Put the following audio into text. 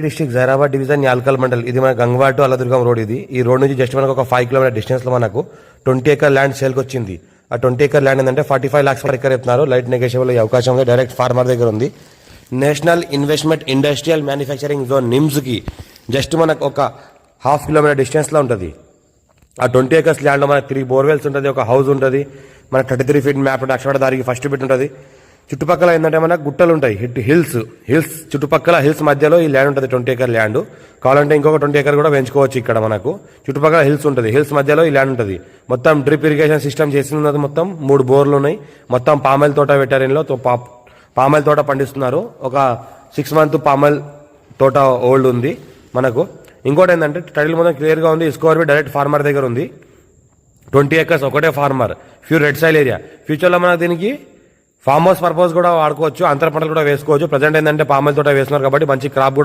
District Zaheerabad division Yalkal mandal. ఇది మన గంగవాడ to Alladurgam road. ఈ రోడ్ నుంచి జస్ట్ మనకు ఒక 5 కిలోమీటర్ డిస్టెన్స్ లో మనకు 20 ఎకర్ ల్యాండ్ సేల్కి వచ్చింది. ఆ 20 ఎకర్ ల్యాండ్ ఏంటంటే 45 lakhs పర్ ఎకర్ చెప్తున్నారు. లైట్ నెగోషియబుల్ అయ్యే అవకాశం ఉంది. డైరెక్ట్ ఫార్మర్ దగ్గర ఉంది. National investment industrial manufacturing zone NIMS కి జస్ట్ మనకు ఒక 1/2 కిలోమీటర్ డిస్టెన్స్ లో ఉంటుంది. ఆ 20 ఎకర్స్ ల్యాండ్ లో మనకు 3 బోర్వెల్స్ ఉంటుంది, ఒక హౌస్ ఉంటుంది, మన 33 feet మ్యాప్ ఉంటుంది. అక్షర దారికి ఫస్ట్ బిట్ ఉంటుంది. చుట్టుపక్కల ఏంటంటే మనకు గుట్టలు ఉంటాయి, హిల్స్ చుట్టుపక్కల హిల్స్ మధ్యలో ఈ ల్యాండ్ ఉంటుంది. 20 ఎకర్ ల్యాండ్ కావాలంటే ఇంకొక 20 ఎకర్ కూడా పెంచుకోవచ్చు. ఇక్కడ మనకు చుట్టుపక్కల హిల్స్ ఉంటుంది, హిల్స్ మధ్యలో ఈ ల్యాండ్ ఉంటుంది. మొత్తం డ్రిప్ ఇరిగేషన్ సిస్టమ్ చేస్తున్నది. మొత్తం 3 బోర్లు ఉన్నాయి. మొత్తం పామాయిల్ తోట వెటరీన్లో పామాయిల్ తోట పండిస్తున్నారు. ఒక 6 month పామాయిల్ తోట ఓల్డ్ ఉంది మనకు. ఇంకోటి ఏంటంటే టైటిల్ మొత్తం క్లియర్గా ఉంది. స్కోర్ డైరెక్ట్ ఫార్మర్ దగ్గర ఉంది. 20 ఎకర్స్ ఒకటే farmer, pure red soil area. ఫ్యూచర్లో మనకు దీనికి ఫార్మ్ హౌస్ పర్పస్ కూడా వాడుకోవచ్చు, అంతర పంటలు కూడా వేసుకోవచ్చు. ప్రజెంట్ ఏంటంటే పామాయిల్ తోట వేస్తున్నారు కాబట్టి మంచి క్రాప్ కూడా